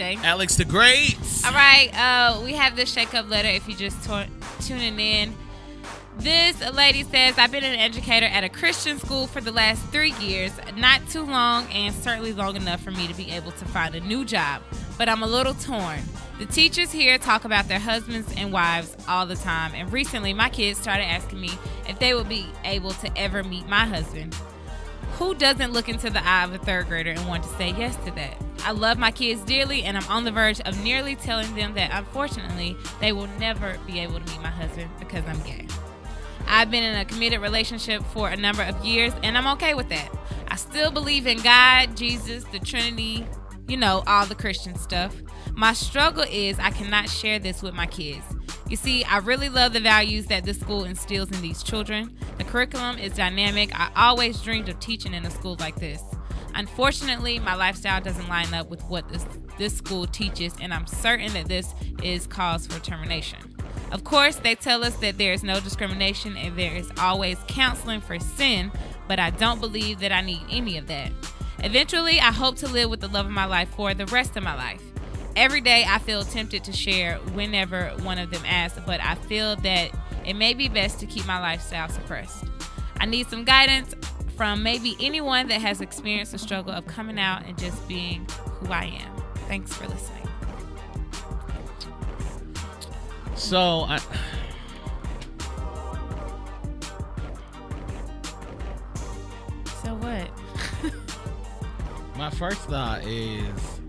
MJ. Alex the Great. All right, we have this ShakeUP letter if you just tuning in. This lady says, I've been an educator at a Christian school for the last 3 years. Not too long and certainly long enough for me to be able to find a new job. But I'm a little torn. The teachers here talk about their husbands and wives all the time. And recently, my kids started asking me if they would be able to ever meet my husband. Who doesn't look into the eye of a third grader and want to say yes to that? I love my kids dearly, and I'm on the verge of nearly telling them that, unfortunately, they will never be able to meet my husband because I'm gay. I've been in a committed relationship for a number of years, and I'm okay with that. I still believe in God, Jesus, the Trinity, all the Christian stuff. My struggle is I cannot share this with my kids. You see, I really love the values that this school instills in these children. The curriculum is dynamic. I always dreamed of teaching in a school like this. Unfortunately, my lifestyle doesn't line up with what this school teaches, and I'm certain that this is cause for termination. Of course, they tell us that there is no discrimination and there is always counseling for sin, but I don't believe that I need any of that. Eventually, I hope to live with the love of my life for the rest of my life. Every day, I feel tempted to share whenever one of them asks, but I feel that it may be best to keep my lifestyle suppressed. I need some guidance from maybe anyone that has experienced the struggle of coming out and just being who I am. Thanks for listening. So what? My first thought is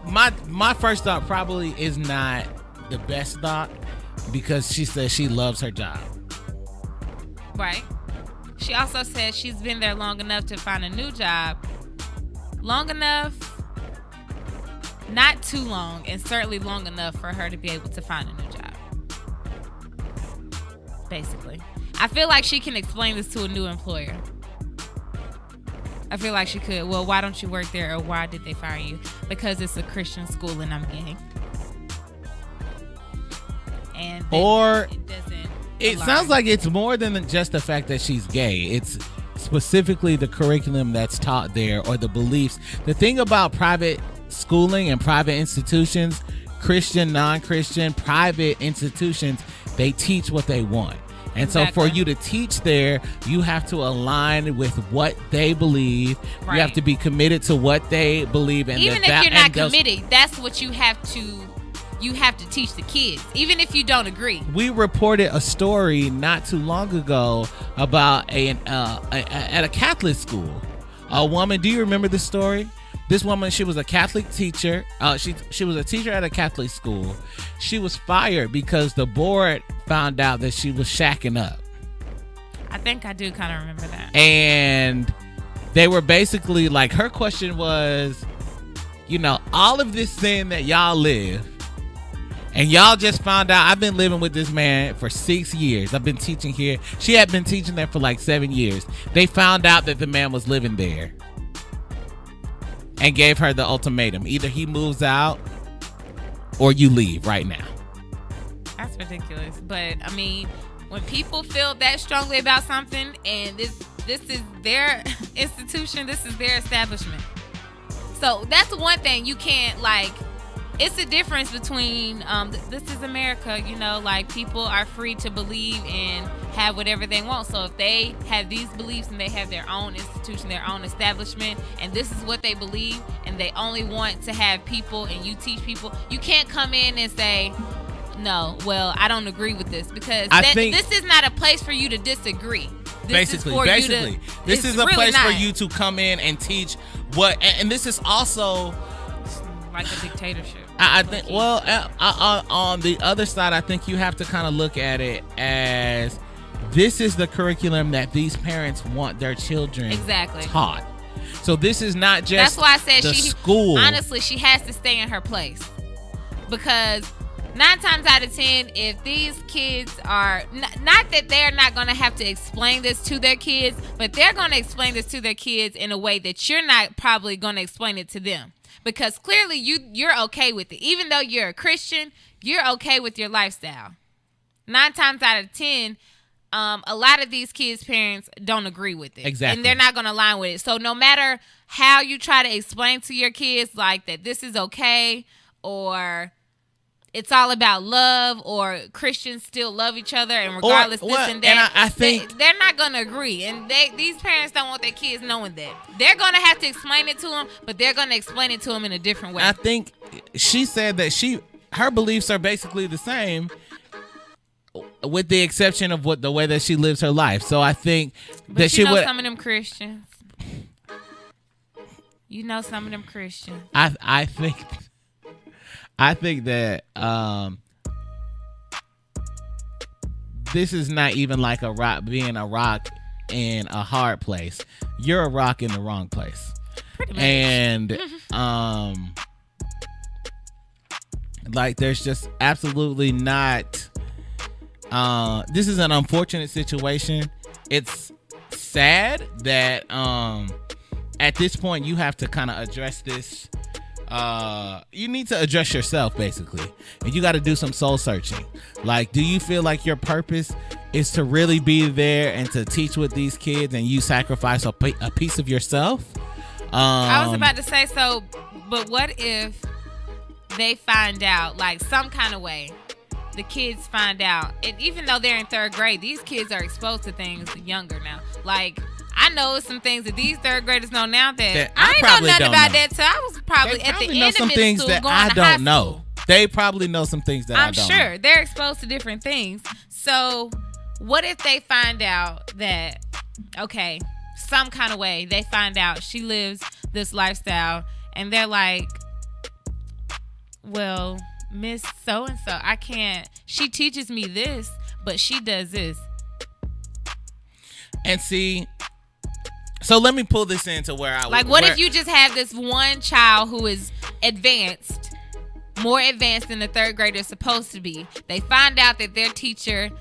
my first thought probably is not the best thought because she says she loves her job. Right. She also says she's been there long enough to find a new job. Long enough, not too long, and certainly long enough for her to be able to find a new job. Basically. I feel like she can explain this to a new employer. I feel like she could. Well, why don't you work there, or why did they fire you? Because it's a Christian school and I'm gay. And or it doesn't. It sounds like it's more than just the fact that she's gay. It's specifically the curriculum that's taught there or the beliefs. The thing about private schooling and private institutions, Christian, non-Christian, private institutions, they teach what they want. And so for you to teach there, you have to align with what they believe. Right. You have to be committed to what they believe. And even if you're not committed, that's what you have to teach the kids, even if you don't agree. We reported a story not too long ago about at a Catholic school. A woman, do you remember this story? This woman, she was a Catholic teacher. She was a teacher at a Catholic school. She was fired because the board found out that she was shacking up. I think I do kind of remember that. And they were basically like, her question was, all of this sin that y'all live, and y'all just found out I've been living with this man for 6 years. I've been teaching here. She had been teaching there for like 7 years. They found out that the man was living there and gave her the ultimatum. Either he moves out or you leave right now. That's ridiculous. But I mean, when people feel that strongly about something and this is their institution, this is their establishment. So that's one thing you can't it's a difference between this is America, people are free to believe and have whatever they want. So if they have these beliefs and they have their own institution, their own establishment, and this is what they believe, and they only want to have people and you teach people, you can't come in and say, no, well, I don't agree with this, because this is not a place for you to disagree. This is a place for you to come in and teach what, and this is also like a dictatorship. I think, on the other side, I think you have to kind of look at it as this is the curriculum that these parents want their children taught. So this is not just that's why I said the school. Honestly, she has to stay in her place, because 9 times out of 10, if these kids are not that they're not going to have to explain this to their kids, but they're going to explain this to their kids in a way that you're not probably going to explain it to them. Because clearly you're okay with it. Even though you're a Christian, you're okay with your lifestyle. 9 times out of 10, a lot of these kids' parents don't agree with it. Exactly. And they're not going to align with it. So no matter how you try to explain to your kids, like, that this is okay, or it's all about love, or Christians still love each other, and regardless this and that, and I think they're not going to agree. And these parents don't want their kids knowing that. They're going to have to explain it to them, but they're going to explain it to them in a different way. I think she said that her beliefs are basically the same, with the exception of the way that she lives her life. So I think that she would. Some of them Christians. You know some of them Christians. I think that this is not even like a rock being a rock in a hard place. You're a rock in the wrong place. Pretty much. And like, there's just absolutely not. This is an unfortunate situation. It's sad that at this point you have to kind of address this. You need to address yourself, basically, and you got to do some soul searching. Like, do you feel like your purpose is to really be there and to teach with these kids, and you sacrifice a piece of yourself? I was about to say so, but what if they find out, like, some kind of way, the kids find out, and even though they're in third grade, these kids are exposed to things younger now. Like, I know some things that these third graders know now that I ain't know nothing about that till I was probably at the end of middle school going to high school. They probably know some things that I don't know. I'm sure they're exposed to different things. So what if they find out that, okay, some kind of way they find out she lives this lifestyle, and they're like, well, Miss So-and-so, I can't, she teaches me this, but she does this. And see, so let me pull this into where I like. What if you just have this one child who is advanced, more advanced than the third grader is supposed to be? They find out that their teacher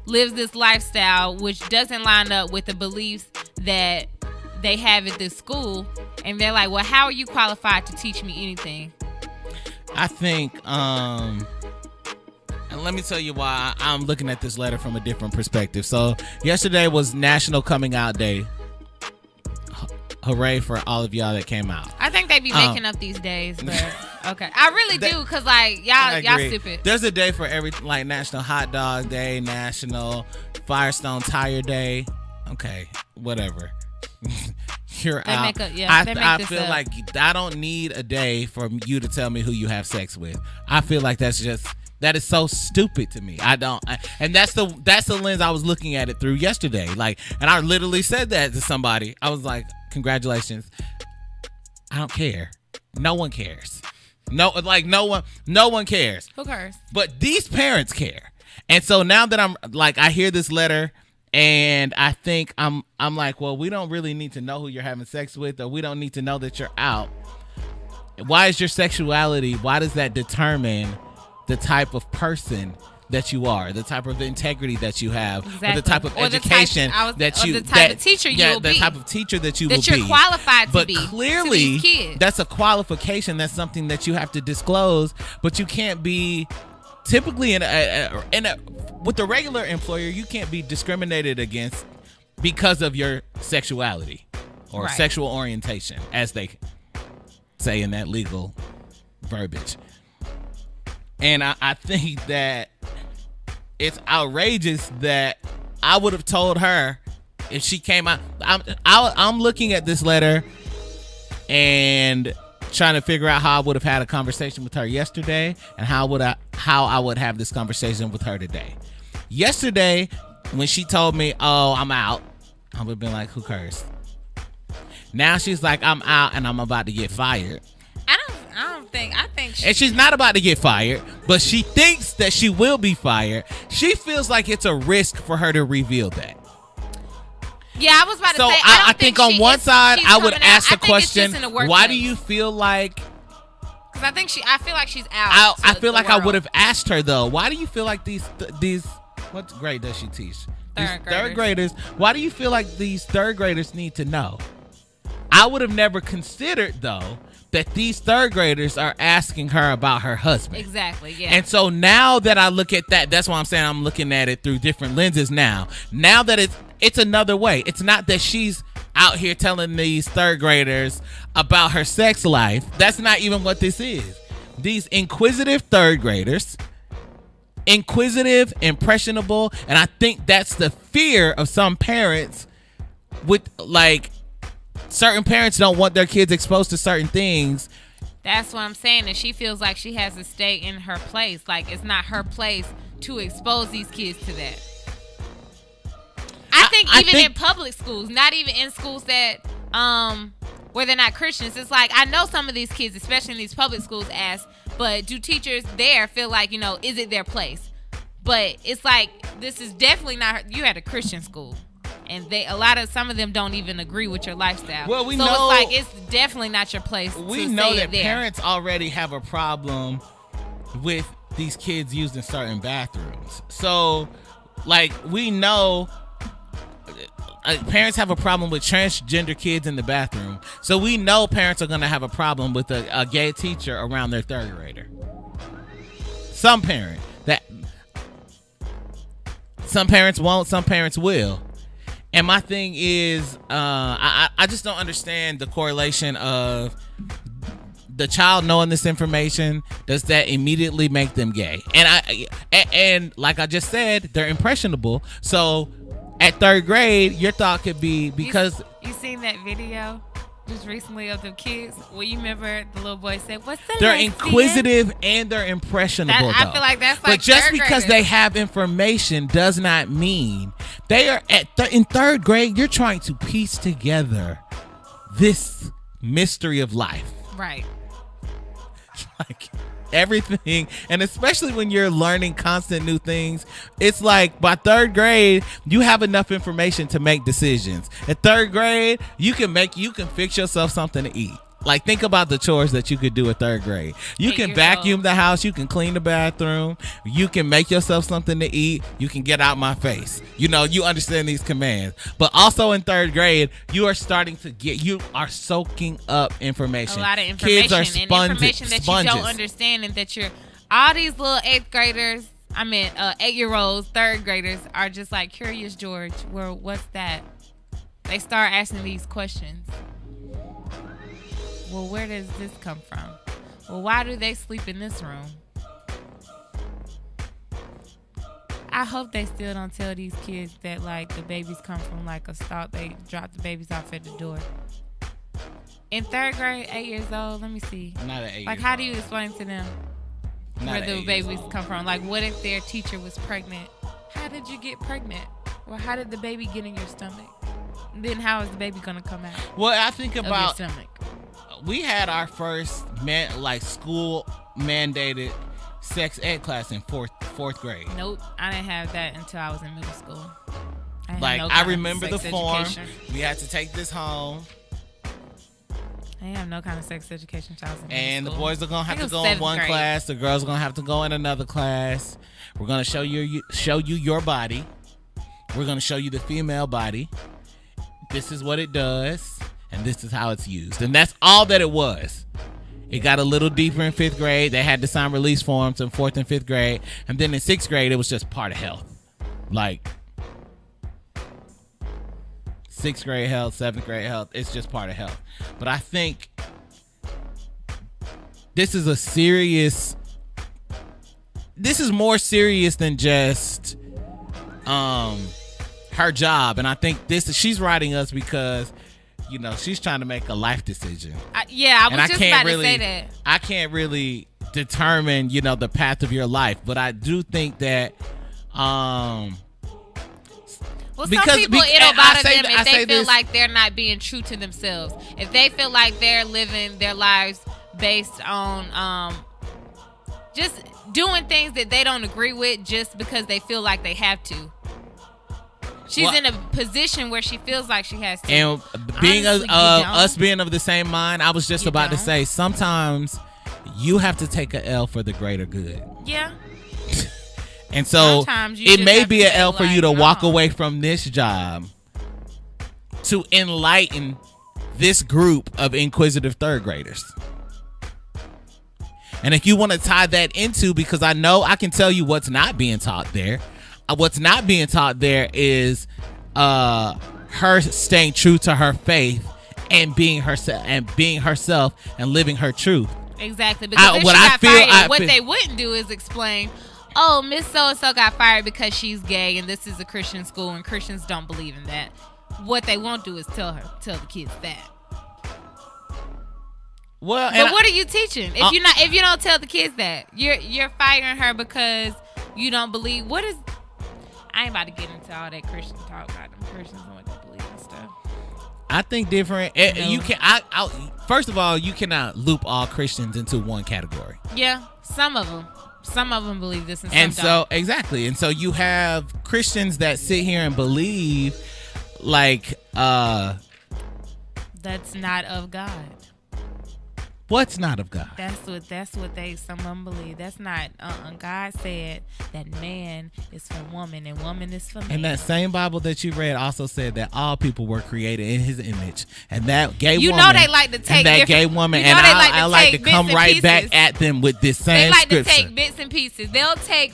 lives this lifestyle, which doesn't line up with the beliefs that they have at this school, and they're like, "Well, how are you qualified to teach me anything?" I think, and let me tell you why I'm looking at this letter from a different perspective. So yesterday was National Coming Out Day. Hooray for all of y'all that came out. I think they be making up these days, but okay. I really do, because like y'all stupid. There's a day for every, like, National Hot Dog Day, National Firestone Tire Day. Okay, whatever. You're out. I feel like I don't need a day for you to tell me who you have sex with. I feel like that is so stupid to me. And that's the lens I was looking at it through yesterday. Like, and I literally said that to somebody. I was like, congratulations. I don't care. No one cares. No one cares. Who cares? But these parents care. And so now that I'm like, I hear this letter, and I think I'm like, well, we don't really need to know who you're having sex with, or we don't need to know that you're out. Why is your sexuality? Why does that determine the type of person that you are, the type of integrity that you have, exactly, or the type of education the type of teacher you will be, the type of teacher that you will be, that you're qualified to be. But clearly, that's a qualification. That's something that you have to disclose. But you can't be typically with the regular employer. You can't be discriminated against because of your sexuality or sexual orientation, as they say in that legal verbiage. And I think that it's outrageous that I would have told her if she came out. I'm looking at this letter and trying to figure out how I would have had a conversation with her yesterday, and how I would have this conversation with her today. Yesterday, when she told me, "Oh, I'm out," I would have been like, "Who cares?" Now she's like, "I'm out and I'm about to get fired." I think and she's not about to get fired, but she thinks that she will be fired. She feels like it's a risk for her to reveal that. Yeah, I was about to say. I think on one side, I would ask the question, "Why do you feel like?" Because I feel like she's out. I feel like I would have asked her though. Why do you feel like these? What grade does she teach? Third graders. Why do you feel like these third graders need to know? I would have never considered, though, that these third graders are asking her about her husband. Exactly, yeah. And so now that I look at that, that's why I'm saying I'm looking at it through different lenses now. Now that it's another way. It's not that she's out here telling these third graders about her sex life. That's not even what this is. These inquisitive third graders, inquisitive, impressionable, and I think that's the fear of some parents with, like, certain parents don't want their kids exposed to certain things. That's what I'm saying. And she feels like she has to stay in her place. Like, it's not her place to expose these kids to that. I think in public schools, not even in schools that where they're not Christians, it's like, I know some of these kids, especially in these public schools, ask, but do teachers there feel like, is it their place? But it's like, this is definitely not you at a Christian school. And some of them don't even agree with your lifestyle. Well, we know it's like it's definitely not your place. We know that parents already have a problem with these kids used in certain bathrooms. So, like, we know parents have a problem with transgender kids in the bathroom. So we know parents are going to have a problem with a gay teacher around their third grader. Some parents won't, some parents will. And my thing is, I just don't understand the correlation of the child knowing this information. Does that immediately make them gay? And like I just said, they're impressionable. So at third grade, your thought could be because you seen that video just recently of the kids. Well, you remember the little boy said, "What's the?" They're inquisitive and they're impressionable. I feel like that's like. But just because they have information does not mean they are in third grade. You're trying to piece together this mystery of life, right? Like everything, and especially when you're learning constant new things, it's like by third grade you have enough information to make decisions. At third grade you can fix yourself something to eat. Like, think about the chores that you could do at third grade. You can vacuum the house, you can clean the bathroom, you can make yourself something to eat, you can get out my face. You understand these commands. But also in third grade, you are soaking up information. A lot of information. Kids are information that you don't understand, and that all these little 8-year-olds, third graders are just like, Curious George, well, what's that? They start asking these questions. Well, where does this come from? Well, why do they sleep in this room? I hope they still don't tell these kids that, like, the babies come from, like, a stall. They drop the babies off at the door. In third grade, 8 years old, let me see. Not at 8 years Like, how old. do you explain to them Not where the babies come from? Like, what if their teacher was pregnant? How did you get pregnant? Or how did the baby get in your stomach? And then how is the baby going to come out? Well, I think about your stomach? We had our first school mandated sex ed class in fourth grade. Nope, I didn't have that until I was in middle school. I remember the form. We had to take this home. I didn't have no kind of sex education until I was in middle school. And the boys are gonna have to go in one class. The girls are gonna have to go in another class. We're gonna show you your body. We're gonna show you the female body. This is what it does. And this is how it's used. And that's all that it was. It got a little deeper in fifth grade. They had to sign release forms in fourth and fifth grade. And then in sixth grade, it was just part of health. Like, sixth grade health, seventh grade health, it's just part of health. But I think this is more serious than just her job. And I think she's writing us because she's trying to make a life decision. I was just about to say that. I can't really determine, the path of your life, but I do think that, some people, it'll bother them if they feel like they're not being true to themselves. If they feel like they're living their lives based on just doing things that they don't agree with just because they feel like they have to. She's in a position where she feels like she has to. And being us being of the same mind, I was just about to say, sometimes you have to take an L for the greater good. Yeah. And so it may be an L for you to walk away from this job to enlighten this group of inquisitive third graders. And if you want to tie that into, because I know I can tell you what's not being taught there. What's not being taught there is her staying true to her faith and being herself and living her truth. Exactly. Because if she got fired, what they wouldn't do is explain, oh, Miss So-and-so got fired because she's gay and this is a Christian school and Christians don't believe in that. What they won't do is tell the kids that. Well, but what are you teaching? If you don't tell the kids that, you're firing her because you don't believe. What is? I ain't about to get into all that Christian talk about them Christians and what they believe and stuff. I think different. You can. First of all, you cannot loop all Christians into one category. Yeah, some of them believe this, and some don't. So exactly, and so you have Christians that sit here and believe like that's not of God. What's not of God? That's what some of them believe. That's not. God said that man is for woman and woman is for man. And that same Bible that you read also said that all people were created in His image, and that gay woman. You know they like to take that gay woman, and I like to come right back at them with this same. They like scripture. To take bits and pieces. They'll take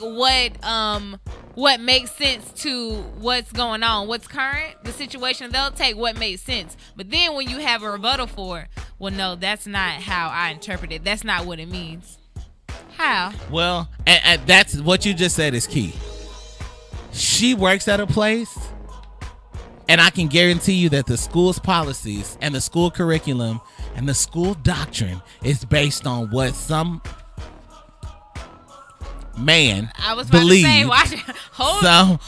what makes sense to what's going on, what's current, the situation. They'll take what makes sense. But then when you have a rebuttal for it, well, no, that's not how I interpret it. That's not what it means. How? Well, and that's what you just said is key. She works at a place, and I can guarantee you that the school's policies and the school curriculum and the school doctrine is based on what some man believes. Some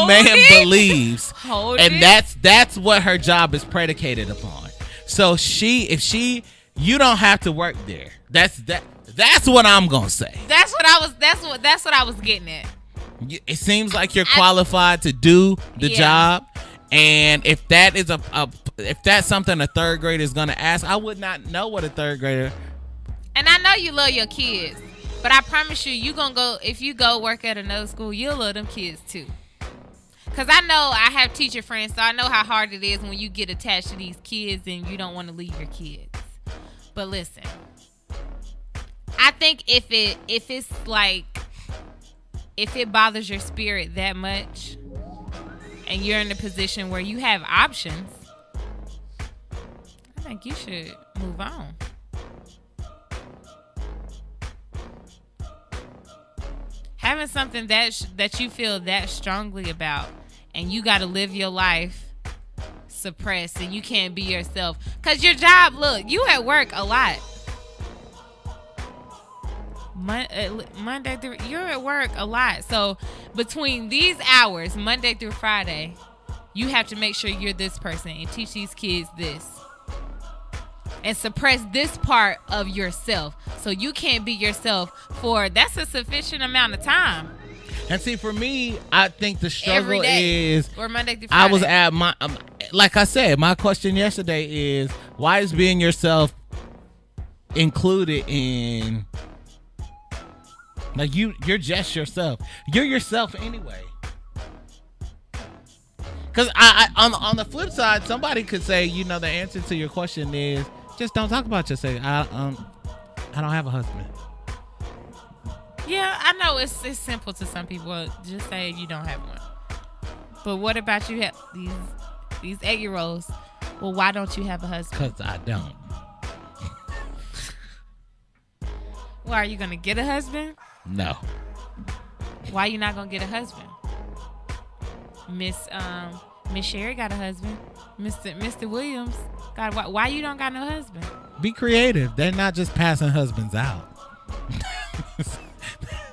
man believes, and that's what her job is predicated upon. So you don't have to work there. That's what I'm gonna say. That's what I was getting at. It seems like you're qualified to do the job, and if that is if that's something a third grader is gonna ask, I would not know what a third grader. And I know you love your kids. But I promise you gonna go, if you go work at another school, you'll love them kids too. Cause I know I have teacher friends, so I know how hard it is when you get attached to these kids and you don't want to leave your kids. But listen, I think if it bothers your spirit that much, and you're in a position where you have options, I think you should move on. Having something that you feel that strongly about, and you got to live your life suppressed, and you can't be yourself. Because your job, look, you at work a lot. Monday through, you're at work a lot. So between these hours, Monday through Friday, you have to make sure you're this person and teach these kids this. And suppress this part of yourself. So you can't be yourself that's a sufficient amount of time. And see, for me, I think the struggle is, or Monday through Friday. I was at my, like I said, my question yesterday is, why is being yourself included in, like you're just yourself. You're yourself anyway. Because on the flip side, somebody could say, the answer to your question is, just don't talk about yourself. I don't have a husband. Yeah, I know it's simple to some people. Just say you don't have one. But what about you have these 8-year-olds? Well, why don't you have a husband? Because I don't. Well, are you gonna get a husband? No. Why you not gonna get a husband? Miss Sherry got a husband. Mr. Williams got. Why you don't got no husband? Be creative. They're not just passing husbands out.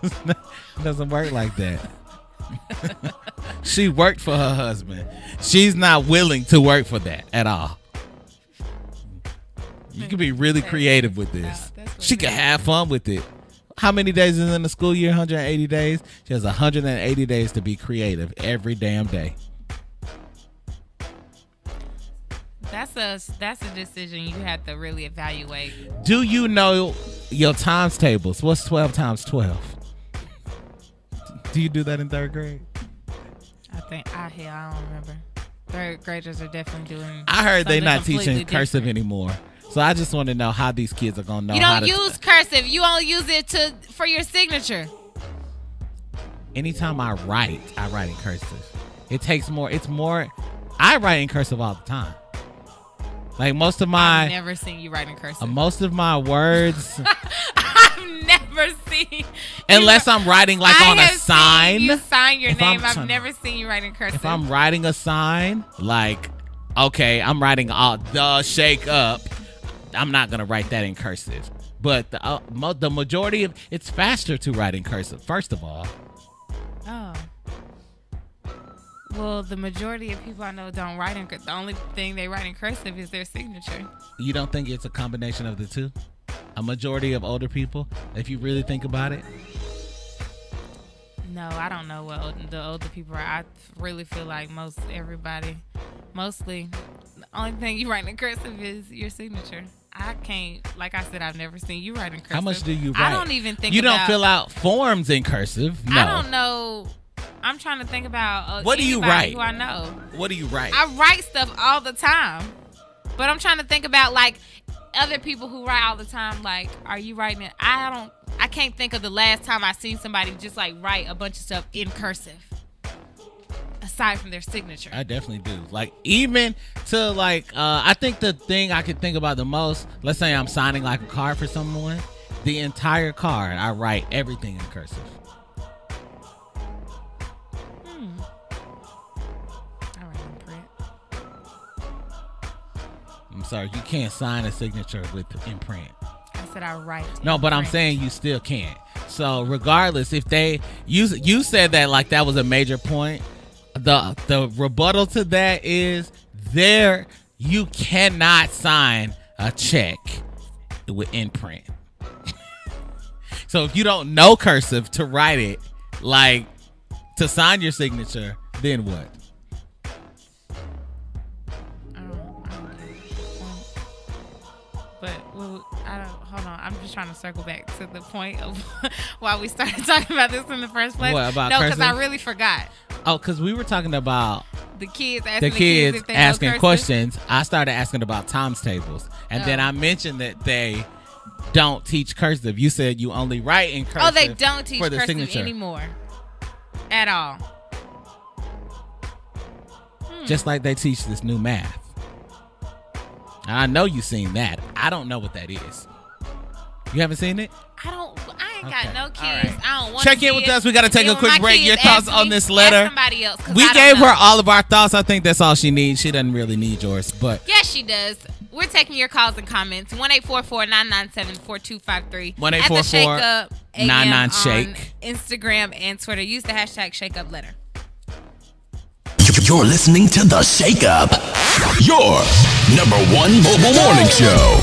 It doesn't work like that. She worked for her husband. She's not willing to work for that at all. You can be really creative with this. She can have fun with it. How many days is in the school year? 180 days. She has 180 days to be creative every damn day. That's a decision you have to really evaluate. Do you know your times tables? What's 12 times 12? Do you do that in third grade? I don't remember. Third graders are definitely doing. I heard they're not something teaching completely cursive different. anymore. So I just want to know how these kids are gonna know. You how don't to use cursive. You only use it for your signature. Anytime I write in cursive. It takes more. It's more. I write in cursive all the time. Like most of my. I've never seen you write in cursive. Most of my words. I've never seen. Unless I'm writing like on a sign. You sign your name. I've never seen you write in cursive. If I'm writing a sign, like, okay, I'm writing the Shake Up. I'm not gonna write that in cursive. But the majority of it's faster to write in cursive. First of all. Oh. Well, the majority of people I know don't write in cursive. The only thing they write in cursive is their signature. You don't think it's a combination of the two? A majority of older people, if you really think about it? No, I don't know what the older people are. I really feel like mostly, the only thing you write in cursive is your signature. I can't, like I said, I've never seen you write in cursive. How much do you write? I don't even think you don't fill out forms in cursive. No. I don't know. I'm trying to think about what do you write? Who I know. What do you write? I write stuff all the time, but I'm trying to think about like other people who write all the time. Like, are you writing it? I can't think of the last time I seen somebody just like write a bunch of stuff in cursive, aside from their signature. I definitely do. Like even to like, I think the thing I could think about the most. Let's say I'm signing like a card for someone. The entire card, I write everything in cursive. I'm sorry, you can't sign a signature in print. I said I write. No, but I'm saying you still can't. So regardless, if they you said that like that was a major point. The rebuttal to that is you cannot sign a check in print. So if you don't know cursive to write it, like to sign your signature, then what? Hold on. I'm just trying to circle back to the point of why we started talking about this in the first place. What, about no, cursive? because I really forgot. Oh, because we were talking about the kids if they asking know questions. I started asking about times tables, and then I mentioned that they don't teach cursive. You said you only write in cursive. Oh, they don't teach for the cursive signature anymore at all. Just like they teach this new math. I know you've seen that. I don't know what that is. You haven't seen it? I ain't got no kids. Right. I don't want to check in with us. We got to take a quick break. Your thoughts on this letter? Ask somebody else, we gave her all of our thoughts. I think that's all she needs. She doesn't really need yours, but yes, she does. We're taking your calls and comments. 1-844-997-4253. 1-844-99-SHAKE. Instagram and Twitter. Use the hashtag ShakeUp Letter. You're listening to the Shake Up, your number one mobile morning show.